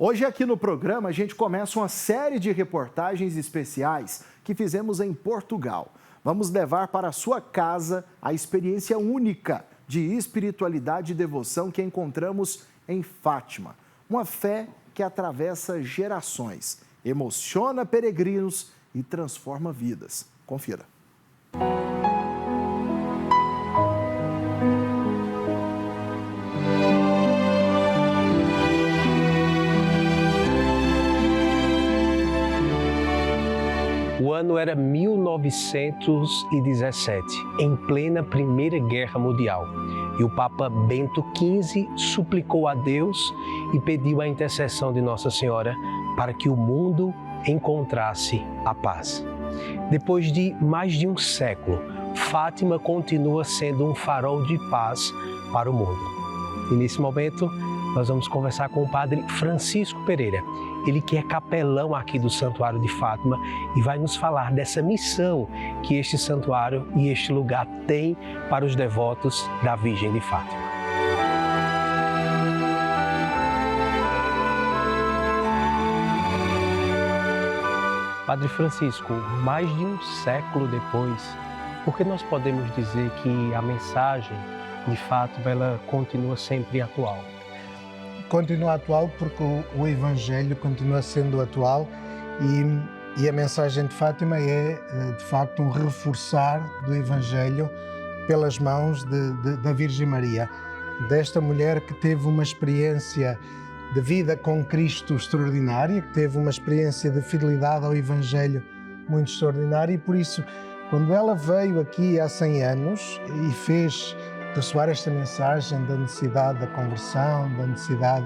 Hoje aqui no programa a gente começa uma série de reportagens especiais que fizemos em Portugal. Vamos levar para a sua casa a experiência única de espiritualidade e devoção que encontramos em Fátima. Uma fé que atravessa gerações, emociona peregrinos e transforma vidas. Confira. O ano era 1917, em plena Primeira Guerra Mundial, e o Papa Bento XV suplicou a Deus e pediu a intercessão de Nossa Senhora para que o mundo encontrasse a paz. Depois de mais de um século, Fátima continua sendo um farol de paz para o mundo. E nesse momento, nós vamos conversar com o Padre Francisco Pereira, ele que é capelão aqui do Santuário de Fátima e vai nos falar dessa missão que este santuário e este lugar tem para os devotos da Virgem de Fátima. Padre Francisco, mais de um século depois, por que nós podemos dizer que a mensagem de Fátima ela continua sempre atual? Continua atual porque o Evangelho continua sendo atual e a mensagem de Fátima é, de facto, um reforçar do Evangelho pelas mãos da Virgem Maria, desta mulher que teve uma experiência de vida com Cristo extraordinária, que teve uma experiência de fidelidade ao Evangelho muito extraordinária e, por isso, quando ela veio aqui há 100 anos e fez ressoar esta mensagem da necessidade da conversão, da necessidade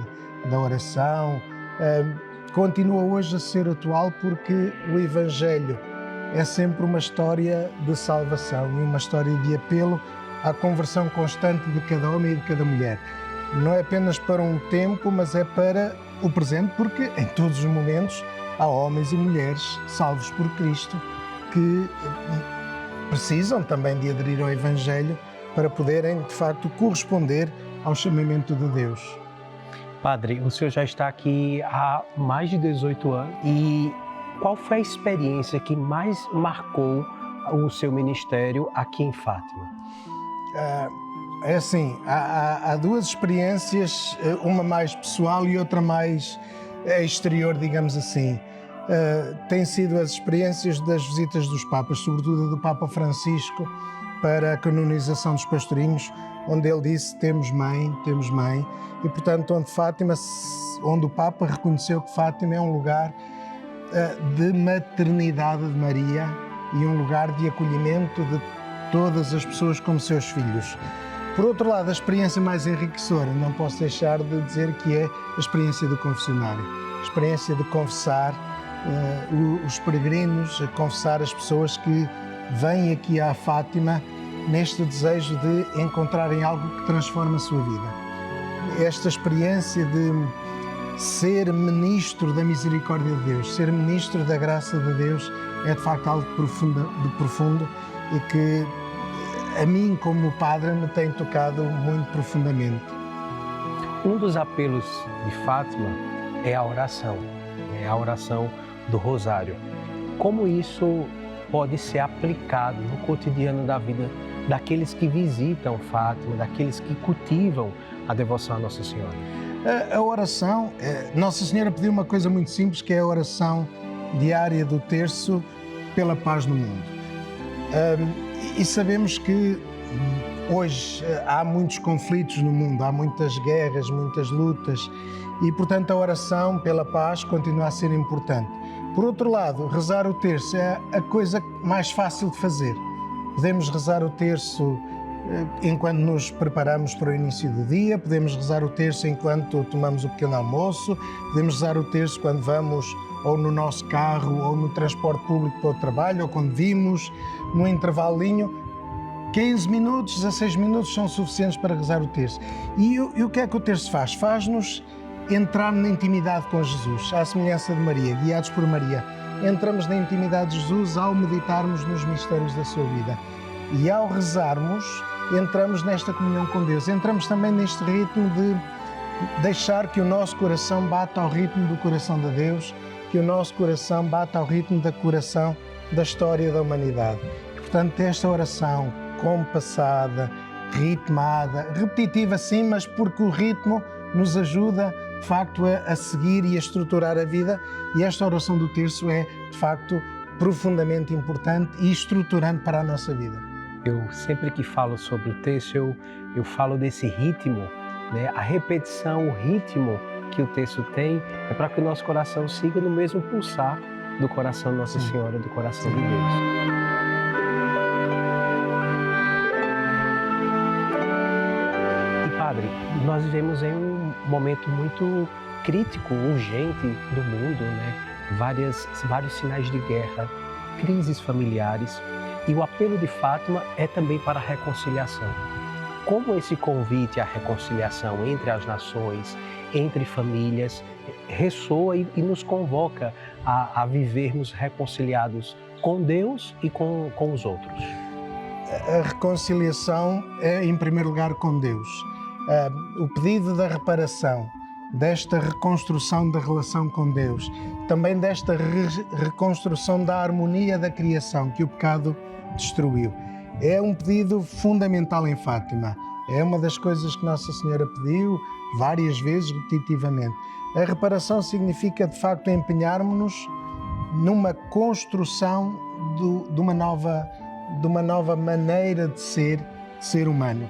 da oração, continua hoje a ser atual porque o Evangelho é sempre uma história de salvação e uma história de apelo à conversão constante de cada homem e de cada mulher. Não é apenas para um tempo, mas é para o presente, porque em todos os momentos há homens e mulheres salvos por Cristo que precisam também de aderir ao Evangelho para poderem, de facto, corresponder ao chamamento de Deus. Padre, o senhor já está aqui há mais de 18 anos e qual foi a experiência que mais marcou o seu ministério aqui em Fátima? É assim, há duas experiências, uma mais pessoal e outra mais exterior, digamos assim. Têm sido as experiências das visitas dos Papas, sobretudo do Papa Francisco, para a canonização dos pastorinhos, onde ele disse temos mãe, e portanto onde o Papa reconheceu que Fátima é um lugar de maternidade de Maria e um lugar de acolhimento de todas as pessoas como seus filhos. Por outro lado, a experiência mais enriquecedora, não posso deixar de dizer que é a experiência do confessionário, a experiência de confessar os peregrinos, a confessar as pessoas que vêm aqui à Fátima neste desejo de encontrarem algo que transforma a sua vida. Esta experiência de ser ministro da misericórdia de Deus, ser ministro da graça de Deus, é de facto algo de profundo e que a mim, como padre, me tem tocado muito profundamente. Um dos apelos de Fátima é a oração do Rosário. Como isso pode ser aplicado no cotidiano da vida daqueles que visitam Fátima, daqueles que cultivam a devoção à Nossa Senhora? A oração, Nossa Senhora pediu uma coisa muito simples, que é a oração diária do terço pela paz no mundo. E sabemos que hoje há muitos conflitos no mundo, há muitas guerras, muitas lutas e, portanto, a oração pela paz continua a ser importante. Por outro lado, rezar o terço é a coisa mais fácil de fazer. Podemos rezar o terço enquanto nos preparamos para o início do dia, podemos rezar o terço enquanto tomamos o pequeno almoço, podemos rezar o terço quando vamos ou no nosso carro ou no transporte público para o trabalho ou quando vimos, no intervalinho. 15 minutos, 16 minutos são suficientes para rezar o terço. E o que é que o terço faz? Faz-nos entrar na intimidade com Jesus, à semelhança de Maria, guiados por Maria. Entramos na intimidade de Jesus ao meditarmos nos mistérios da sua vida. E ao rezarmos, entramos nesta comunhão com Deus. Entramos também neste ritmo de deixar que o nosso coração bata ao ritmo do coração de Deus, que o nosso coração bata ao ritmo do coração da história da humanidade. Portanto, esta oração compassada, ritmada, repetitiva sim, mas porque o ritmo nos ajuda, de facto, a seguir e a estruturar a vida, e esta oração do terço é, de facto, profundamente importante e estruturante para a nossa vida. Eu sempre que falo sobre o terço, eu falo desse ritmo, né? A repetição, o ritmo que o terço tem é para que o nosso coração siga no mesmo pulsar do coração de Nossa Senhora, do coração de Deus. E Padre, nós vivemos em um momento muito crítico, urgente do mundo, né? Vários sinais de guerra, crises familiares, e o apelo de Fátima é também para a reconciliação. Como esse convite à reconciliação entre as nações, entre famílias, ressoa e nos convoca a vivermos reconciliados com Deus e com os outros? A reconciliação é, em primeiro lugar, com Deus. O pedido da reparação, desta reconstrução da relação com Deus, também desta reconstrução da harmonia da criação que o pecado destruiu. É um pedido fundamental em Fátima. É uma das coisas que Nossa Senhora pediu várias vezes, repetitivamente. A reparação significa, de facto, empenharmos-nos numa construção de uma nova maneira de ser humano.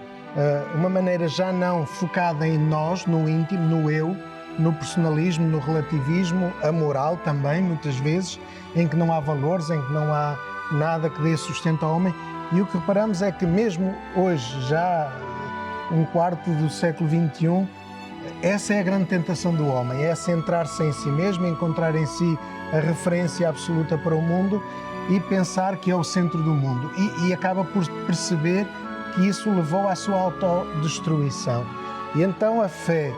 Uma maneira já não focada em nós, no íntimo, no eu, no personalismo, no relativismo, a moral também, muitas vezes, em que não há valores, em que não há nada que dê sustento ao homem. E o que reparamos é que mesmo hoje, já um quarto do século XXI, essa é a grande tentação do homem, é centrar-se em si mesmo, encontrar em si a referência absoluta para o mundo e pensar que é o centro do mundo. E acaba por perceber que isso levou à sua autodestruição. E então a fé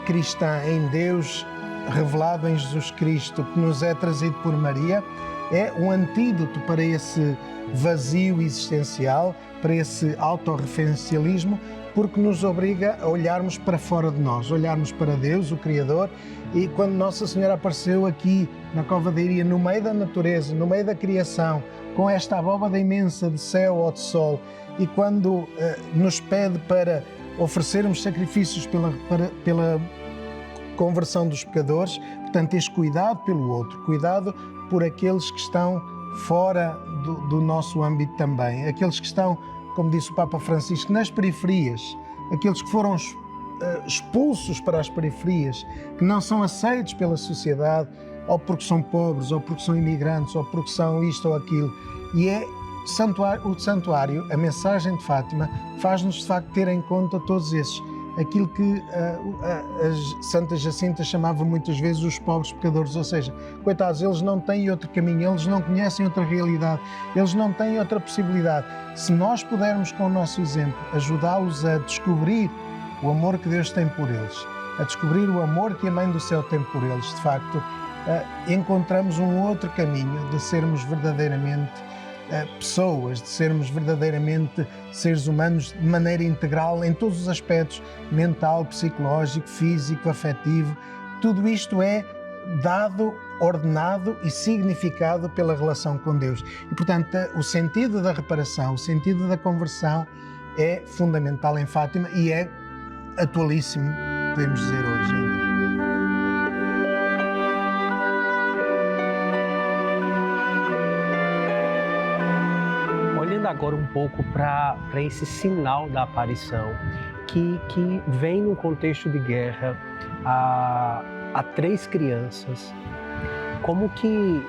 cristã em Deus, revelado em Jesus Cristo, que nos é trazido por Maria, é um antídoto para esse vazio existencial, para esse autorreferencialismo, porque nos obriga a olharmos para fora de nós, olharmos para Deus, o Criador. E quando Nossa Senhora apareceu aqui na Cova da Iria, no meio da natureza, no meio da criação, com esta abóbada imensa de céu ou de sol, e quando nos pede para oferecermos sacrifícios pela conversão dos pecadores, portanto, este cuidado pelo outro, cuidado por aqueles que estão fora do nosso âmbito também, aqueles que estão, como disse o Papa Francisco, nas periferias, aqueles que foram expulsos para as periferias, que não são aceitos pela sociedade, ou porque são pobres, ou porque são imigrantes, ou porque são isto ou aquilo. E é o santuário, a mensagem de Fátima, faz-nos de facto ter em conta todos esses. Aquilo que a Santa Jacinta chamava muitas vezes os pobres pecadores, ou seja, coitados, eles não têm outro caminho, eles não conhecem outra realidade, eles não têm outra possibilidade. Se nós pudermos, com o nosso exemplo, ajudá-los a descobrir o amor que Deus tem por eles, a descobrir o amor que a Mãe do Céu tem por eles, de facto, encontramos um outro caminho de sermos verdadeiramente pessoas, de sermos verdadeiramente seres humanos de maneira integral em todos os aspectos, mental, psicológico, físico, afetivo. Tudo isto é dado, ordenado e significado pela relação com Deus. E, portanto, o sentido da reparação, o sentido da conversão é fundamental em Fátima e é atualíssimo, podemos dizer hoje ainda. Olhando agora um pouco para esse sinal da aparição, que vem num contexto de guerra a 3 crianças, como que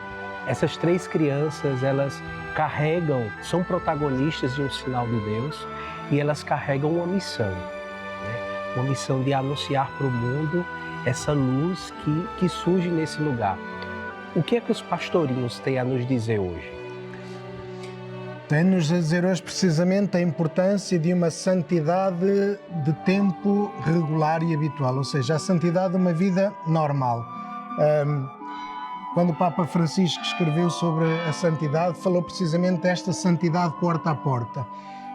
essas 3 crianças, elas carregam, são protagonistas de um sinal de Deus e elas carregam uma missão, né? Uma missão de anunciar para o mundo essa luz que surge nesse lugar. O que é que os pastorinhos têm a nos dizer hoje? Tem-nos a dizer hoje precisamente a importância de uma santidade de tempo regular e habitual, ou seja, a santidade de uma vida normal. Quando o Papa Francisco escreveu sobre a santidade, falou precisamente desta santidade porta a porta.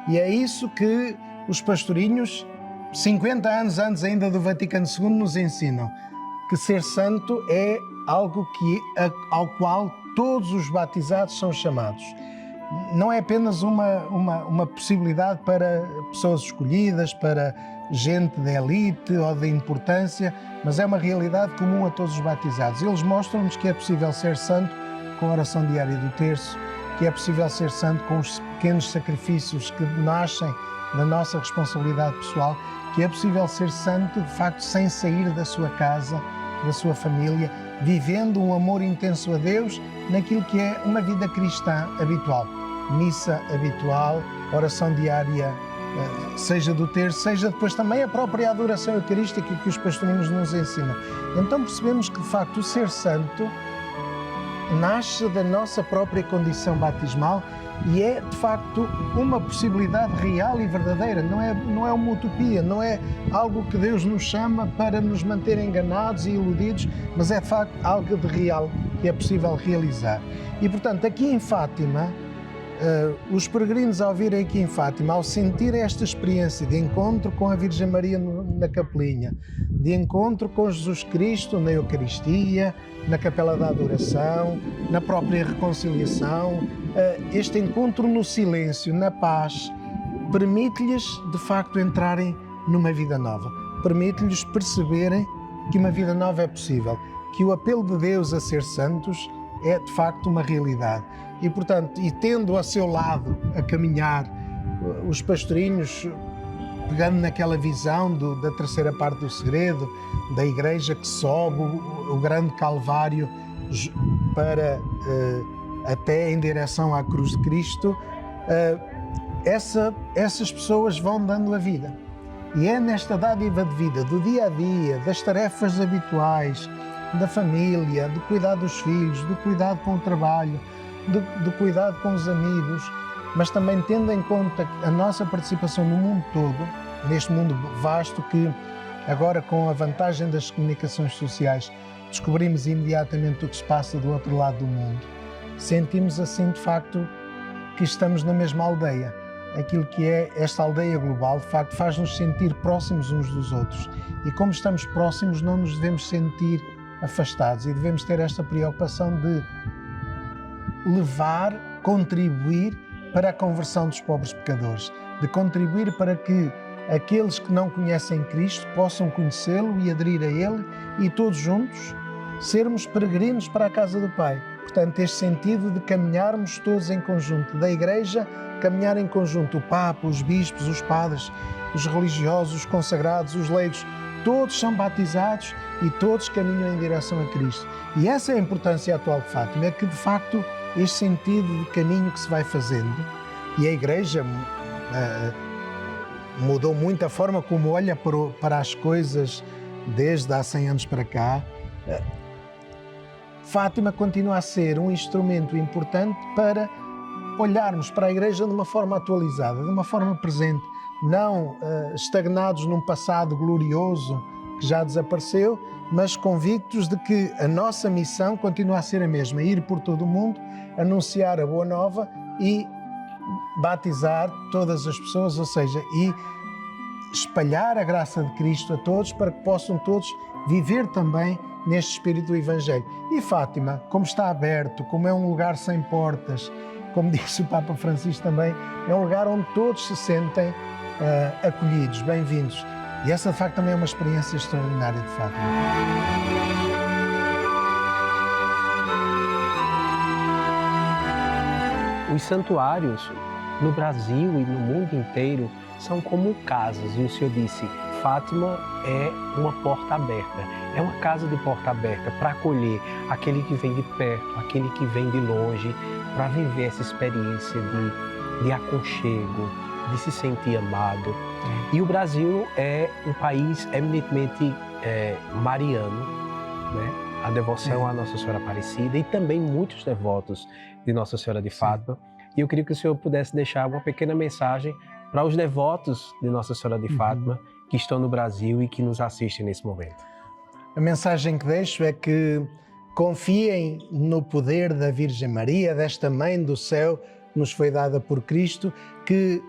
E é isso que os pastorinhos 50 anos antes ainda do Vaticano II, nos ensinam que ser santo é algo ao qual todos os batizados são chamados. Não é apenas uma possibilidade para pessoas escolhidas, para gente de elite ou de importância, mas é uma realidade comum a todos os batizados. Eles mostram-nos que é possível ser santo com a oração diária do terço, que é possível ser santo com os pequenos sacrifícios que nascem da nossa responsabilidade pessoal, que é possível ser santo, de facto, sem sair da sua casa, da sua família, vivendo um amor intenso a Deus naquilo que é uma vida cristã habitual. Missa habitual, oração diária, seja do terço, seja depois também a própria adoração eucarística que os pastorinhos nos ensinam. Então percebemos que, de facto, o ser santo nasce da nossa própria condição batismal e é, de facto, uma possibilidade real e verdadeira. Não é uma utopia, não é algo que Deus nos chama para nos manter enganados e iludidos, mas é, de facto, algo de real que é possível realizar. E, portanto, aqui em Fátima, os peregrinos, ao virem aqui em Fátima, ao sentirem esta experiência de encontro com a Virgem Maria na capelinha, de encontro com Jesus Cristo na Eucaristia, na Capela da Adoração, na própria reconciliação, este encontro no silêncio, na paz, permite-lhes, de facto, entrarem numa vida nova. Permite-lhes perceberem que uma vida nova é possível, que o apelo de Deus a ser santos é, de facto, uma realidade. E, portanto, e tendo a seu lado a caminhar os pastorinhos, pegando naquela visão da terceira parte do segredo, da igreja que sobe o grande Calvário para até em direção à cruz de Cristo, essas pessoas vão dando a vida. E é nesta dádiva de vida, do dia a dia, das tarefas habituais, da família, do cuidado dos filhos, do cuidado com o trabalho, do cuidado com os amigos, mas também tendo em conta a nossa participação no mundo todo, neste mundo vasto que agora, com a vantagem das comunicações sociais, descobrimos imediatamente o que se passa do outro lado do mundo. Sentimos assim, de facto, que estamos na mesma aldeia. Aquilo que é esta aldeia global, de facto, faz-nos sentir próximos uns dos outros. E como estamos próximos, não nos devemos sentir afastados e devemos ter esta preocupação de levar, contribuir para a conversão dos pobres pecadores, de contribuir para que aqueles que não conhecem Cristo possam conhecê-lo e aderir a Ele e todos juntos sermos peregrinos para a casa do Pai. Portanto, este sentido de caminharmos todos em conjunto, da Igreja caminhar em conjunto, o Papa, os bispos, os padres, os religiosos, os consagrados, os leigos, todos são batizados e todos caminham em direção a Cristo. E essa é a importância atual de Fátima, é que de facto este sentido de caminho que se vai fazendo, e a Igreja mudou muito a forma como olha para as coisas desde há 100 anos para cá. Fátima continua a ser um instrumento importante para olharmos para a Igreja de uma forma atualizada, de uma forma presente, não estagnados num passado glorioso que já desapareceu, mas convictos de que a nossa missão continua a ser a mesma, ir por todo o mundo, anunciar a Boa Nova e batizar todas as pessoas, ou seja, e espalhar a graça de Cristo a todos para que possam todos viver também neste espírito do Evangelho. E Fátima, como está aberto, como é um lugar sem portas, como disse o Papa Francisco também, é um lugar onde todos se sentem acolhidos, bem-vindos. E essa, de facto, também é uma experiência extraordinária de Fátima. Os santuários no Brasil e no mundo inteiro são como casas, e o Senhor disse, Fátima é uma porta aberta, é uma casa de porta aberta para acolher aquele que vem de perto, aquele que vem de longe, para viver essa experiência de aconchego, de se sentir amado. E o Brasil é um país eminentemente mariano, né? A devoção à Nossa Senhora Aparecida e também muitos devotos de Nossa Senhora de Fátima. E eu queria que o Senhor pudesse deixar uma pequena mensagem para os devotos de Nossa Senhora de Fátima que estão no Brasil e que nos assistem nesse momento. A mensagem que deixo é que confiem no poder da Virgem Maria, desta Mãe do Céu que nos foi dada por Cristo, que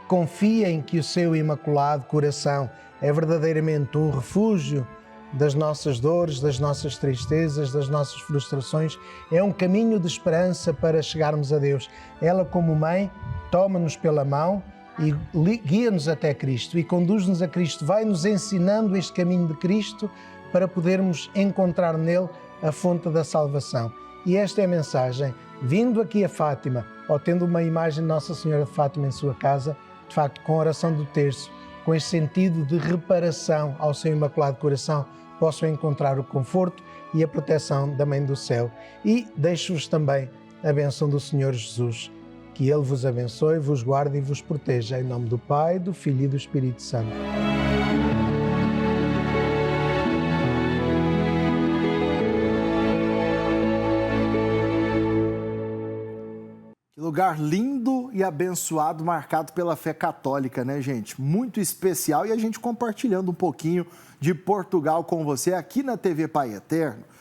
confiem que o seu imaculado coração é verdadeiramente o refúgio das nossas dores, das nossas tristezas, das nossas frustrações. É um caminho de esperança para chegarmos a Deus. Ela, como mãe, toma-nos pela mão e guia-nos até Cristo e conduz-nos a Cristo. Vai-nos ensinando este caminho de Cristo para podermos encontrar nele a fonte da salvação. E esta é a mensagem. Vindo aqui a Fátima, ou tendo uma imagem de Nossa Senhora de Fátima em sua casa, de facto, com a oração do terço, com este sentido de reparação ao seu Imaculado Coração, possam encontrar o conforto e a proteção da Mãe do Céu. E deixo-vos também a bênção do Senhor Jesus. Que Ele vos abençoe, vos guarde e vos proteja. Em nome do Pai, do Filho e do Espírito Santo. Que lugar lindo e abençoado, marcado pela fé católica, né, gente? Muito especial, e a gente compartilhando um pouquinho de Portugal com você aqui na TV Pai Eterno.